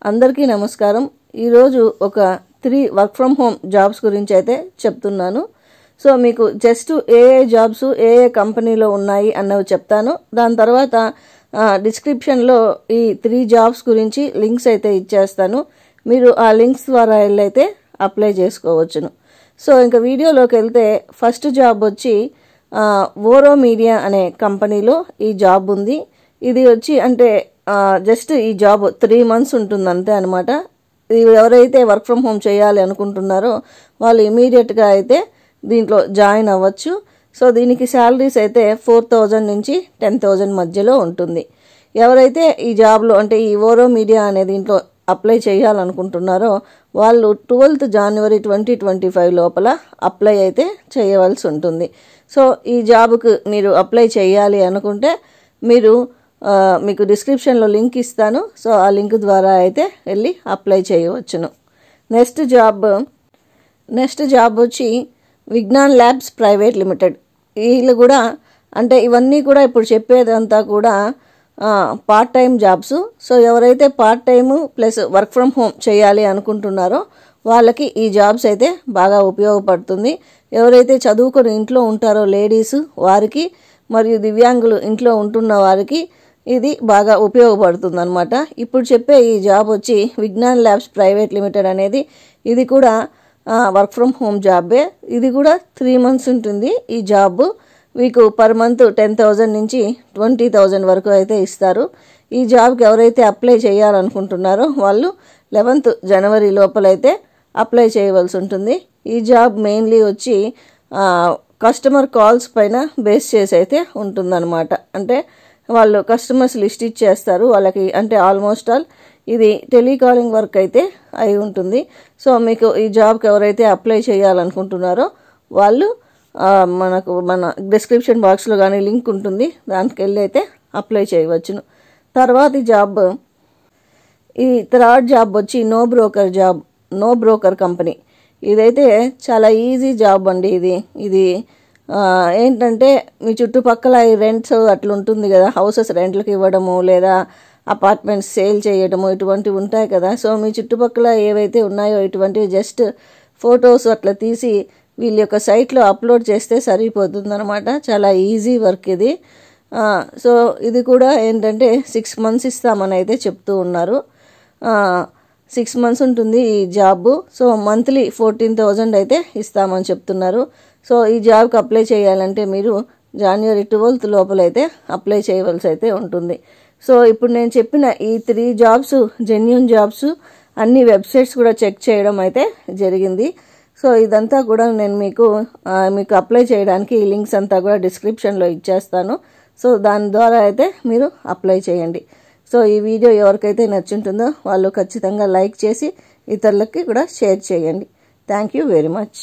అందరికీ నమస్కారం. ఈరోజు ఒక 3 వర్క్ ఫ్రమ్ హోమ్ జాబ్స్ గురించి అయితే చెప్తున్నాను. సో మీకు జస్ట్ ఏ జాబ్స్ ఏ కంపెనీలో ఉన్నాయి అన్నవి చెప్తాను. దాని తర్వాత డిస్క్రిప్షన్లో ఈ 3 జాబ్స్ గురించి లింక్స్ అయితే ఇచ్చేస్తాను. మీరు ఆ లింక్స్ ద్వారా వెళ్ళైతే అప్లై చేసుకోవచ్చును. సో ఇంకా వీడియోలోకి వెళ్తే ఫస్ట్ జాబ్ వచ్చి ఓరో మీడియా అనే కంపెనీలో ఈ జాబ్ ఉంది. ఇది వచ్చి అంటే జస్ట్ ఈ జాబ్ 3 months ఉంటుంది అంతే అనమాట. ఎవరైతే వర్క్ ఫ్రమ్ హోమ్ చేయాలి అనుకుంటున్నారో వాళ్ళు ఇమీడియట్గా అయితే దీంట్లో జాయిన్ అవ్వచ్చు. సో దీనికి శాలరీస్ అయితే 4,000 నుంచి 10,000 మధ్యలో ఉంటుంది. ఎవరైతే ఈ జాబ్లో అంటే ఈ ఓరో మీడియా అనే దీంట్లో అప్లై చేయాలనుకుంటున్నారో వాళ్ళు 12th January 2025 లోపల అప్లై అయితే చేయవలసి ఉంటుంది. సో ఈ జాబ్కు మీరు అప్లై చేయాలి అనుకుంటే మీకు డిస్క్రిప్షన్లో లింక్ ఇస్తాను. సో ఆ లింక్ ద్వారా అయితే వెళ్ళి అప్లై చేయవచ్చును. నెక్స్ట్ జాబ్ వచ్చి విజ్ఞాన్ ల్యాబ్స్ ప్రైవేట్ లిమిటెడ్. వీళ్ళు కూడా అంటే ఇవన్నీ కూడా ఇప్పుడు చెప్పేదంతా కూడా పార్ట్ టైం జాబ్స్. సో ఎవరైతే part time plus work from home చేయాలి అనుకుంటున్నారో వాళ్ళకి ఈ జాబ్స్ అయితే బాగా ఉపయోగపడుతుంది. ఎవరైతే చదువుకొని ఇంట్లో ఉంటారో లేడీస్ వారికి మరియు దివ్యాంగులు ఇంట్లో ఉంటున్న వారికి ఇది బాగా ఉపయోగపడుతుంది అనమాట. ఇప్పుడు చెప్పే ఈ జాబ్ వచ్చి విజ్ఞాన్ ల్యాబ్స్ ప్రైవేట్ లిమిటెడ్ అనేది ఇది కూడా వర్క్ ఫ్రమ్ హోమ్ జాబే. ఇది కూడా 3 months ఉంటుంది ఈ జాబ్. మీకు పర్ మంత్ 10,000 నుంచి 20,000 వరకు అయితే ఇస్తారు. ఈ జాబ్కి ఎవరైతే అప్లై చేయాలనుకుంటున్నారో వాళ్ళు 11th January లోపలైతే అప్లై చేయవలసి ఉంటుంది. ఈ జాబ్ మెయిన్లీ వచ్చి కస్టమర్ కాల్స్ పైన బేస్ చేసి అయితే ఉంటుందన్నమాట. అంటే వాళ్ళు కస్టమర్స్ లిస్ట్ ఇచ్చేస్తారు వాళ్ళకి. అంటే ఆల్మోస్ట్ ఆల్ ఇది టెలికాలింగ్ వర్క్ అయితే అయి ఉంటుంది. సో మీకు ఈ జాబ్కి ఎవరైతే అప్లై చేయాలనుకుంటున్నారో వాళ్ళు మన డిస్క్రిప్షన్ బాక్స్లో కానీ లింక్ ఉంటుంది, దానికి వెళ్ళి అయితే అప్లై చేయవచ్చును. తర్వాతి జాబ్ ఈ థర్డ్ జాబ్ వచ్చి నో బ్రోకర్ కంపెనీ. ఇదైతే చాలా ఈజీ జాబ్ అండి. ఇది ఏంటంటే మీ చుట్టుపక్కల ఈ రెంట్స్ అట్లా ఉంటుంది కదా, హౌసెస్ రెంట్లకు ఇవ్వడము లేదా అపార్ట్మెంట్స్ సేల్ చేయడము ఇటువంటివి ఉంటాయి కదా. సో మీ చుట్టుపక్కల ఏవైతే ఉన్నాయో ఇటువంటివి జస్ట్ ఫొటోస్ అట్లా తీసి వీళ్ళ యొక్క సైట్లో అప్లోడ్ చేస్తే సరిపోతుంది అనమాట. చాలా ఈజీ వర్క్ ఇది. సో ఇది కూడా ఏంటంటే 6 months ఇస్తామని అయితే చెప్తూ ఉన్నారు. 6 months ఉంటుంది ఈ జాబ్. సో మంత్లీ 14,000 అయితే ఇస్తామని చెప్తున్నారు. సో ఈ జాబ్కి అప్లై చేయాలంటే మీరు January 12th లోపలైతే అప్లై చేయవలసి అయితే ఉంటుంది. సో ఇప్పుడు నేను చెప్పిన ఈ 3 జాబ్స్ జెన్యూన్ జాబ్స్ అన్ని వెబ్సైట్స్ కూడా చెక్ చేయడం అయితే జరిగింది. సో ఇదంతా కూడా నేను మీకు అప్లై చేయడానికి ఈ లింక్స్ అంతా కూడా డిస్క్రిప్షన్లో ఇచ్చేస్తాను. సో దాని ద్వారా అయితే మీరు అప్లై చేయండి. సో ఈ వీడియో ఎవరికైతే నచ్చుంటుందో వాళ్ళు ఖచ్చితంగా లైక్ చేసి ఇతరులకి కూడా షేర్ చేయండి. Thank you very much.